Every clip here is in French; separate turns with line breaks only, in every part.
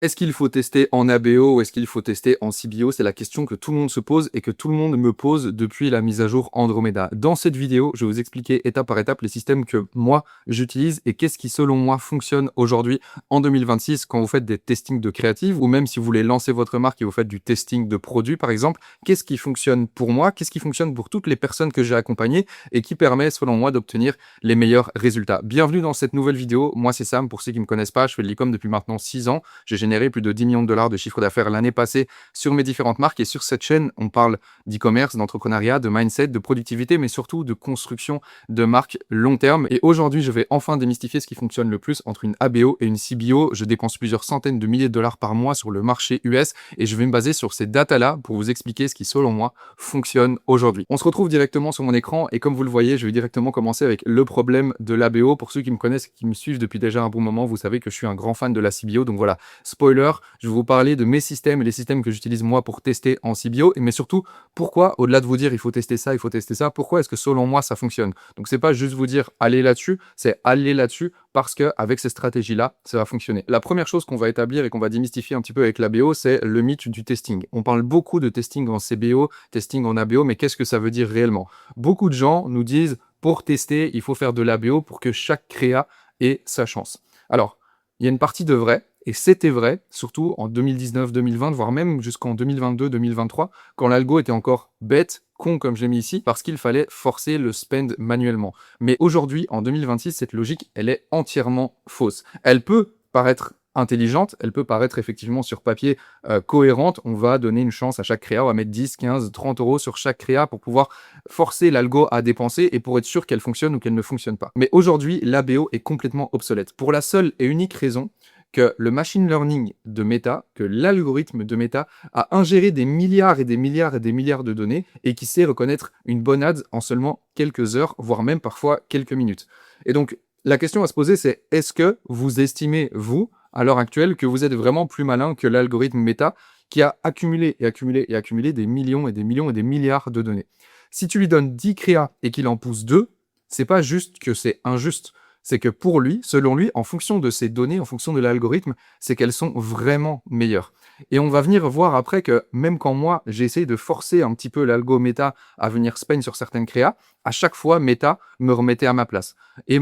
Est-ce qu'il faut tester en ABO ou est-ce qu'il faut tester en CBO? C'est la question que tout le monde se pose et que tout le monde me pose depuis la mise à jour Andromeda. Dans cette vidéo, je vais vous expliquer étape par étape les systèmes que moi j'utilise et qu'est-ce qui selon moi fonctionne aujourd'hui en 2026 quand vous faites des testings de créatives ou même si vous voulez lancer votre marque et vous faites du testing de produits par exemple. Qu'est-ce qui fonctionne pour moi? Qu'est-ce qui fonctionne pour toutes les personnes que j'ai accompagnées et qui permet selon moi d'obtenir les meilleurs résultats? Bienvenue dans cette nouvelle vidéo. Moi c'est Sam, pour ceux qui ne me connaissent pas, je fais de l'e-com depuis maintenant 6 ans. J'ai généré plus de 10 millions de dollars de chiffre d'affaires l'année passée sur mes différentes marques. Et sur cette chaîne, on parle d'e-commerce, d'entrepreneuriat, de mindset, de productivité, mais surtout de construction de marques long terme. Et aujourd'hui, je vais enfin démystifier ce qui fonctionne le plus entre une ABO et une CBO. Je dépense plusieurs centaines de milliers de dollars par mois sur le marché US et je vais me baser sur ces datas-là pour vous expliquer ce qui, selon moi, fonctionne aujourd'hui. On se retrouve directement sur mon écran et comme vous le voyez, je vais directement commencer avec le problème de l'ABO. Pour ceux qui me connaissent et qui me suivent depuis déjà un bon moment, vous savez que je suis un grand fan de la CBO. Donc voilà, spoiler, je vais vous parler de mes systèmes et les systèmes que j'utilise moi pour tester en CBO, mais surtout pourquoi, au-delà de vous dire il faut tester ça, pourquoi est-ce que selon moi ça fonctionne. Donc c'est pas juste vous dire allez là-dessus, c'est aller là-dessus parce qu'avec ces stratégies-là, ça va fonctionner. La première chose qu'on va établir et qu'on va démystifier un petit peu avec l'ABO, c'est le mythe du testing. On parle beaucoup de testing en CBO, testing en ABO, mais qu'est-ce que ça veut dire réellement? Beaucoup de gens nous disent pour tester, il faut faire de l'ABO pour que chaque créa ait sa chance. Alors, il y a une partie de vrai, et c'était vrai, surtout en 2019-2020, voire même jusqu'en 2022-2023, quand l'algo était encore bête, con comme j'ai mis ici, parce qu'il fallait forcer le spend manuellement. Mais aujourd'hui, en 2026, cette logique, elle est entièrement fausse. Elle peut paraître intelligente, elle peut paraître effectivement sur papier cohérente. On va donner une chance à chaque créa, on va mettre 10, 15, 30 euros sur chaque créa pour pouvoir forcer l'algo à dépenser et pour être sûr qu'elle fonctionne ou qu'elle ne fonctionne pas. Mais aujourd'hui, l'ABO est complètement obsolète. Pour la seule et unique raison que le machine learning de Meta, que l'algorithme de Meta a ingéré des milliards et des milliards et des milliards de données et qui sait reconnaître une bonne ad en seulement quelques heures, voire même parfois quelques minutes. Et donc, la question à se poser, c'est est-ce que vous estimez, vous, à l'heure actuelle, que vous êtes vraiment plus malin que l'algorithme Meta qui a accumulé et accumulé et accumulé des millions et des millions et des milliards de données? Si tu lui donnes 10 créas et qu'il en pousse 2, c'est pas juste que c'est injuste, c'est que pour lui, selon lui, en fonction de ces données, en fonction de l'algorithme, c'est qu'elles sont vraiment meilleures. Et on va venir voir après que même quand moi, j'ai essayé de forcer un petit peu l'algo Meta à venir spam sur certaines créas, à chaque fois, Meta me remettait à ma place. Et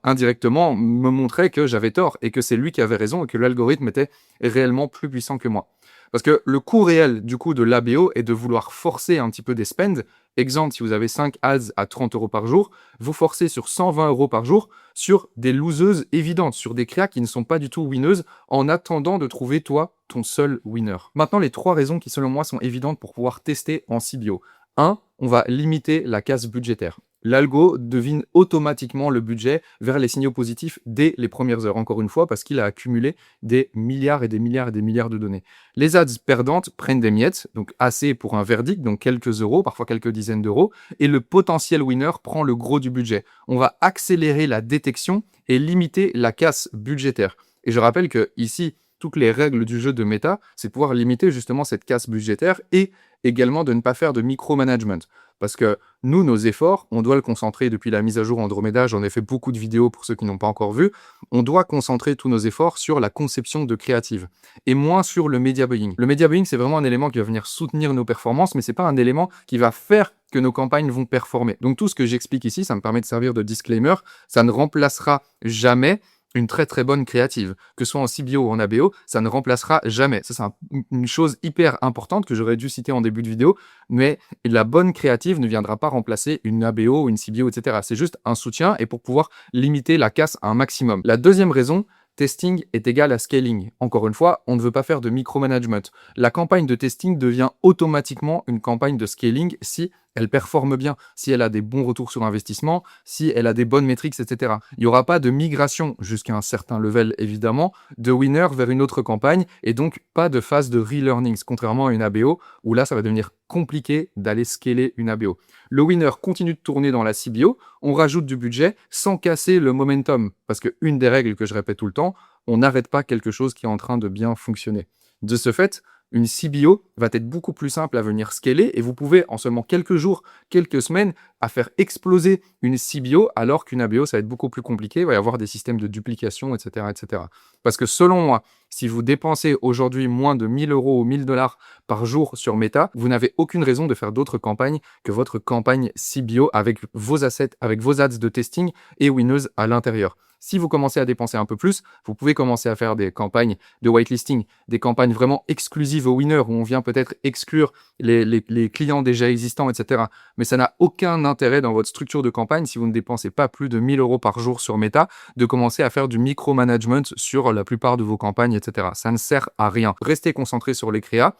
indirectement, me montrait que j'avais tort et que c'est lui qui avait raison et que l'algorithme était réellement plus puissant que moi. Parce que le coût réel du coup de l'ABO est de vouloir forcer un petit peu des spends. Exemple, si vous avez 5 ads à 30 euros par jour, vous forcez sur 120 euros par jour sur des loseuses évidentes, sur des créas qui ne sont pas du tout winneuses, en attendant de trouver toi ton seul winner. Maintenant, les 3 raisons qui selon moi sont évidentes pour pouvoir tester en CBO. 1. On va limiter la casse budgétaire. L'algo devine automatiquement le budget vers les signaux positifs dès les premières heures, encore une fois, parce qu'il a accumulé des milliards et des milliards et des milliards de données. Les ads perdantes prennent des miettes, donc assez pour un verdict, donc quelques euros, parfois quelques dizaines d'euros, et le potentiel winner prend le gros du budget. On va accélérer la détection et limiter la casse budgétaire. Et je rappelle que ici, toutes les règles du jeu de méta, c'est pouvoir limiter justement cette casse budgétaire et également de ne pas faire de micromanagement. Parce que nous, nos efforts, on doit le concentrer depuis la mise à jour Andromeda, j'en ai fait beaucoup de vidéos pour ceux qui n'ont pas encore vu, on doit concentrer tous nos efforts sur la conception de créative et moins sur le media buying. Le media buying, c'est vraiment un élément qui va venir soutenir nos performances, mais c'est pas un élément qui va faire que nos campagnes vont performer. Donc tout ce que j'explique ici, ça me permet de servir de disclaimer, ça ne remplacera jamais une très très bonne créative. Que ce soit en CBO ou en ABO, ça ne remplacera jamais. Ça, c'est une chose hyper importante que j'aurais dû citer en début de vidéo, mais la bonne créative ne viendra pas remplacer une ABO ou une CBO, etc. C'est juste un soutien et pour pouvoir limiter la casse à un maximum. La deuxième raison, testing est égal à scaling. Encore une fois, on ne veut pas faire de micromanagement. La campagne de testing devient automatiquement une campagne de scaling si elle performe bien, si elle a des bons retours sur investissement, si elle a des bonnes métriques, etc. Il n'y aura pas de migration jusqu'à un certain level, évidemment, de winner vers une autre campagne, et donc pas de phase de relearnings, contrairement à une ABO, où là, ça va devenir compliqué d'aller scaler une ABO. Le winner continue de tourner dans la CBO, on rajoute du budget sans casser le momentum, parce qu'une des règles que je répète tout le temps, on n'arrête pas quelque chose qui est en train de bien fonctionner. De ce fait, Une CBO va être beaucoup plus simple à venir scaler et vous pouvez, en seulement quelques jours, quelques semaines, à faire exploser une CBO alors qu'une ABO, ça va être beaucoup plus compliqué. Il va y avoir des systèmes de duplication, etc., etc. Parce que selon moi, si vous dépensez aujourd'hui moins de 1000 euros ou 1000 dollars par jour sur Meta, vous n'avez aucune raison de faire d'autres campagnes que votre campagne CBO avec vos assets, avec vos ads de testing et winners à l'intérieur. Si vous commencez à dépenser un peu plus, vous pouvez commencer à faire des campagnes de whitelisting, des campagnes vraiment exclusives aux winners où on vient peut-être exclure les clients déjà existants, etc. Mais ça n'a aucun intérêt dans votre structure de campagne, si vous ne dépensez pas plus de 1000 euros par jour sur Meta, de commencer à faire du micromanagement sur la plupart de vos campagnes, etc. Ça ne sert à rien. Restez concentré sur les créas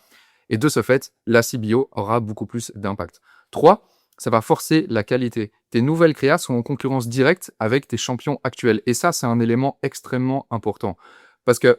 et de ce fait, la CBO aura beaucoup plus d'impact. 3. Ça va forcer la qualité. Tes nouvelles créas sont en concurrence directe avec tes champions actuels. Et ça, c'est un élément extrêmement important. Parce que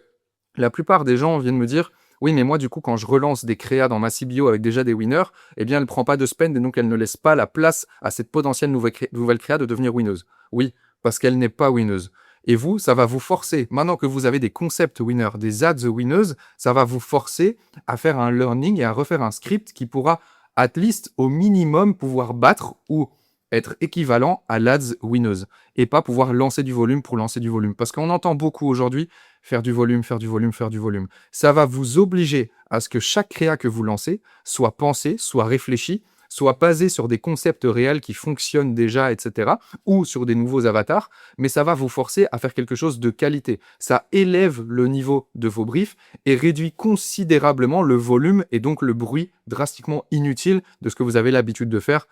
la plupart des gens viennent me dire « Oui, mais moi, du coup, quand je relance des créas dans ma CBO avec déjà des winners, eh bien, elle ne prend pas de spend et donc elle ne laisse pas la place à cette potentielle nouvelle créa de devenir winneuse. » Oui, parce qu'elle n'est pas winneuse. Et vous, ça va vous forcer, maintenant que vous avez des concepts winners, des ads winners, ça va vous forcer à faire un learning et à refaire un script qui pourra at least au minimum pouvoir battre ou être équivalent à l'Ads winneuse et pas pouvoir lancer du volume pour lancer du volume. Parce qu'on entend beaucoup aujourd'hui faire du volume, faire du volume, faire du volume. Ça va vous obliger à ce que chaque créa que vous lancez soit pensé, soit réfléchi, soit basé sur des concepts réels qui fonctionnent déjà, etc., ou sur des nouveaux avatars, mais ça va vous forcer à faire quelque chose de qualité. Ça élève le niveau de vos briefs et réduit considérablement le volume et donc le bruit drastiquement inutile de ce que vous avez l'habitude de faire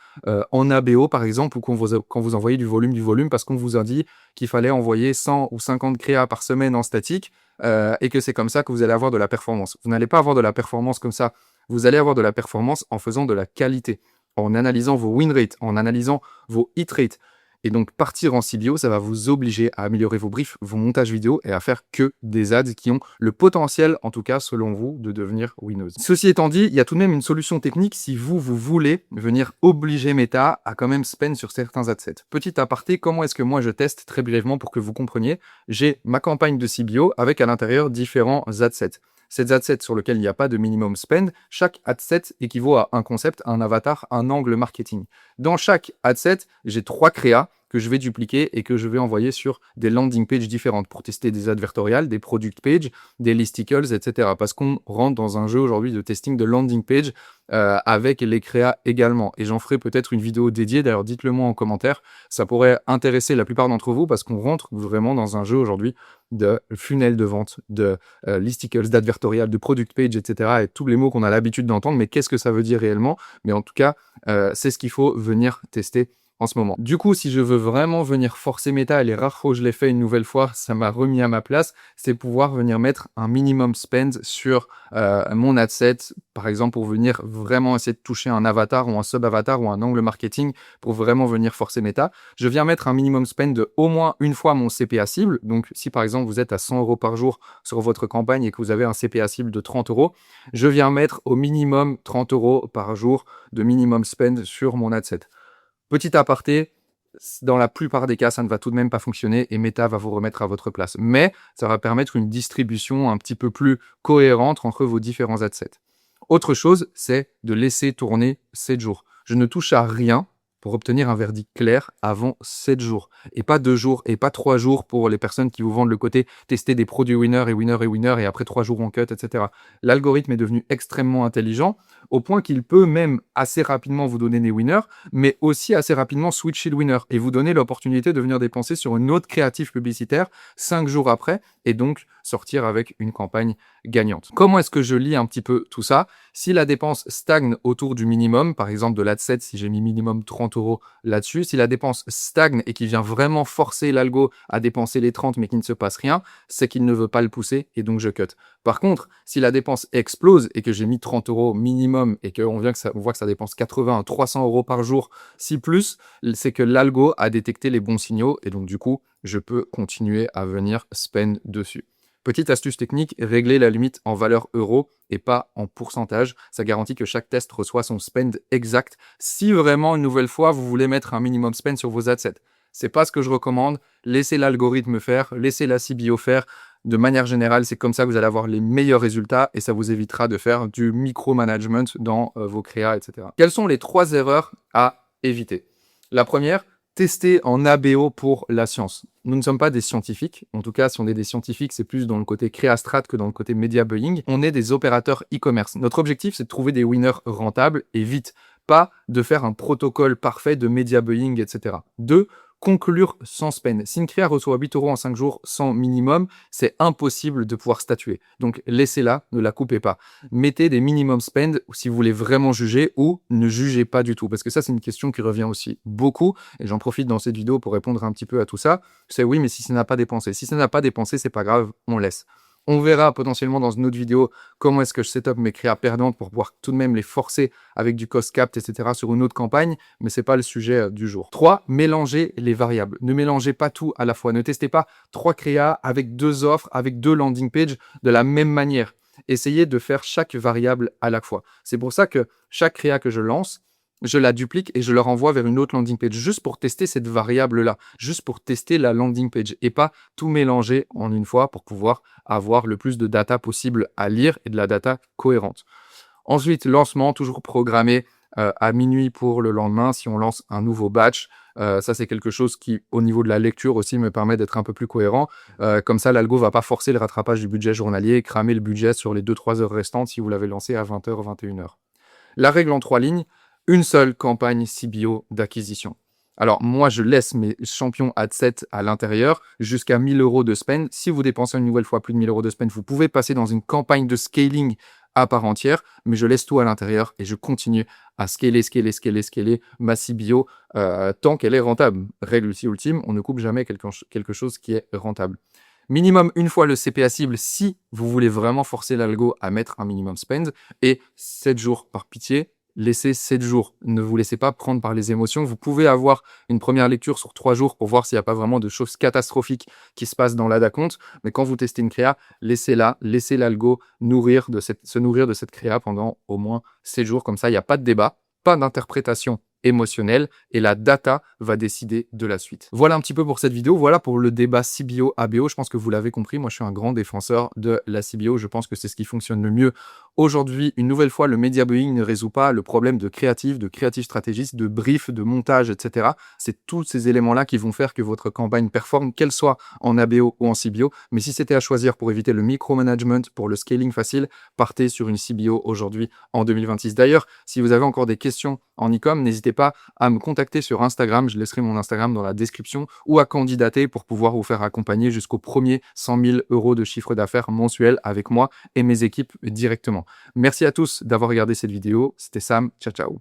en ABO, par exemple, ou quand vous envoyez du volume, parce qu'on vous a dit qu'il fallait envoyer 100 ou 50 créas par semaine en statique, et que c'est comme ça que vous allez avoir de la performance. Vous n'allez pas avoir de la performance comme ça. Vous allez avoir de la performance en faisant de la qualité, en analysant vos win rates, en analysant vos hit rates. Et donc, partir en CBO, ça va vous obliger à améliorer vos briefs, vos montages vidéo et à faire que des ads qui ont le potentiel, en tout cas, selon vous, de devenir winneuse. Ceci étant dit, il y a tout de même une solution technique si vous voulez venir obliger Meta à quand même spend sur certains adsets. Petit aparté, comment est-ce que moi je teste très brièvement pour que vous compreniez? J'ai ma campagne de CBO avec à l'intérieur différents adsets. Ces adsets sur lesquels il n'y a pas de minimum spend, chaque adset équivaut à un concept, un avatar, un angle marketing. Dans chaque adset, j'ai 3 créas que je vais dupliquer et que je vais envoyer sur des landing pages différentes pour tester des advertorials, des product pages, des listicles, etc. Parce qu'on rentre dans un jeu aujourd'hui de testing de landing page avec les créas également. Et j'en ferai peut-être une vidéo dédiée, d'ailleurs dites-le moi en commentaire, ça pourrait intéresser la plupart d'entre vous parce qu'on rentre vraiment dans un jeu aujourd'hui de funnel de vente, de listicles, d'advertorial, de product page, etc. et tous les mots qu'on a l'habitude d'entendre, mais qu'est-ce que ça veut dire réellement? Mais en tout cas, c'est ce qu'il faut venir tester en ce moment. Du coup, si je veux vraiment venir forcer Meta, et les rares fois où je l'ai fait une nouvelle fois, ça m'a remis à ma place, c'est pouvoir venir mettre un minimum spend sur mon adset, par exemple pour venir vraiment essayer de toucher un avatar ou un sub-avatar ou un angle marketing pour vraiment venir forcer Meta. Je viens mettre un minimum spend de au moins une fois mon CPA cible. Donc si par exemple vous êtes à 100 euros par jour sur votre campagne et que vous avez un CPA cible de 30 euros, je viens mettre au minimum 30 euros par jour de minimum spend sur mon adset. Petit aparté, dans la plupart des cas, ça ne va tout de même pas fonctionner et Meta va vous remettre à votre place. Mais ça va permettre une distribution un petit peu plus cohérente entre vos différents adsets. Autre chose, c'est de laisser tourner 7 jours. Je ne touche à rien pour obtenir un verdict clair avant 7 jours. Et pas 2 jours, et pas 3 jours pour les personnes qui vous vendent le côté tester des produits winner et winner et winner, et après 3 jours on cut, etc. L'algorithme est devenu extrêmement intelligent, au point qu'il peut même assez rapidement vous donner des winners, mais aussi assez rapidement switcher le winner, et vous donner l'opportunité de venir dépenser sur une autre créative publicitaire 5 jours après, et donc sortir avec une campagne gagnante. Comment est-ce que je lis un petit peu tout ça? Si la dépense stagne autour du minimum, par exemple de l'adset, si j'ai mis minimum 30 euros là-dessus, si la dépense stagne et qu'il vient vraiment forcer l'algo à dépenser les 30 mais qu'il ne se passe rien, c'est qu'il ne veut pas le pousser et donc je cut. Par contre, si la dépense explose et que j'ai mis 30 euros minimum et qu'on voit que ça dépense 80 à 300 euros par jour, si plus, c'est que l'algo a détecté les bons signaux et donc du coup, je peux continuer à venir spend dessus. Petite astuce technique, régler la limite en valeur euro et pas en pourcentage. Ça garantit que chaque test reçoit son spend exact. Si vraiment, une nouvelle fois, vous voulez mettre un minimum spend sur vos adsets, c'est pas ce que je recommande. Laissez l'algorithme faire, laissez la CBO faire. De manière générale, c'est comme ça que vous allez avoir les meilleurs résultats et ça vous évitera de faire du micromanagement dans vos créas, etc. Quelles sont les 3 erreurs à éviter? La première, tester en ABO pour la science. Nous ne sommes pas des scientifiques. En tout cas, si on est des scientifiques, c'est plus dans le côté créastrat que dans le côté media buying. On est des opérateurs e-commerce. Notre objectif, c'est de trouver des winners rentables et vite. Pas de faire un protocole parfait de media buying, etc. 2, conclure sans spend. Si une créa reçoit 8 € en 5 jours sans minimum, c'est impossible de pouvoir statuer. Donc laissez-la, ne la coupez pas. Mettez des minimum spend si vous voulez vraiment juger ou ne jugez pas du tout. Parce que ça, c'est une question qui revient aussi beaucoup. Et j'en profite dans cette vidéo pour répondre un petit peu à tout ça. C'est oui, mais si ça n'a pas dépensé. Si ça n'a pas dépensé, c'est pas grave, on laisse. On verra potentiellement dans une autre vidéo comment est-ce que je set up mes créas perdantes pour pouvoir tout de même les forcer avec du cost cap, etc. sur une autre campagne, mais c'est pas le sujet du jour. 3, mélangez les variables. Ne mélangez pas tout à la fois. Ne testez pas 3 créas avec 2 offres, avec 2 landing pages de la même manière. Essayez de faire chaque variable à la fois. C'est pour ça que chaque créa que je lance, je la duplique et je la renvoie vers une autre landing page, juste pour tester cette variable-là, juste pour tester la landing page, et pas tout mélanger en une fois pour pouvoir avoir le plus de data possible à lire et de la data cohérente. Ensuite, lancement, toujours programmé à minuit pour le lendemain si on lance un nouveau batch. Ça, c'est quelque chose qui, au niveau de la lecture aussi, me permet d'être un peu plus cohérent. Comme ça, l'algo va pas forcer le rattrapage du budget journalier et cramer le budget sur les 2-3 heures restantes si vous l'avez lancé à 20h, 21h. La règle en 3 lignes, une seule campagne CBO d'acquisition. Alors, moi, je laisse mes champions ad-set à l'intérieur jusqu'à 1000 € de spend. Si vous dépensez une nouvelle fois plus de 1000 € de spend, vous pouvez passer dans une campagne de scaling à part entière, mais je laisse tout à l'intérieur et je continue à scaler ma CBO tant qu'elle est rentable. Règle aussi ultime, on ne coupe jamais quelque chose qui est rentable. Minimum une fois le CPA cible si vous voulez vraiment forcer l'algo à mettre un minimum spend et 7 jours par pitié. Laissez 7 jours. Ne vous laissez pas prendre par les émotions. Vous pouvez avoir une première lecture sur 3 jours pour voir s'il n'y a pas vraiment de choses catastrophiques qui se passent dans l'ADA compte. Mais quand vous testez une créa, laissez-la, laissez l'algo se nourrir de cette créa pendant au moins 7 jours. Comme ça, il n'y a pas de débat, pas d'interprétation émotionnelle et la data va décider de la suite. Voilà un petit peu pour cette vidéo. Voilà pour le débat CBO, ABO. Je pense que vous l'avez compris. Moi, je suis un grand défenseur de la CBO. Je pense que c'est ce qui fonctionne le mieux aujourd'hui. Une nouvelle fois, le media buying ne résout pas le problème de créatif stratégiste, de brief, de montage, etc. C'est tous ces éléments-là qui vont faire que votre campagne performe, qu'elle soit en ABO ou en CBO. Mais si c'était à choisir pour éviter le micromanagement, pour le scaling facile, partez sur une CBO aujourd'hui en 2026. D'ailleurs, si vous avez encore des questions en e-com, n'hésitez pas à me contacter sur Instagram. Je laisserai mon Instagram dans la description ou à candidater pour pouvoir vous faire accompagner jusqu'au premier 100 000 € de chiffre d'affaires mensuel avec moi et mes équipes directement. Merci à tous d'avoir regardé cette vidéo. C'était Sam. Ciao, ciao.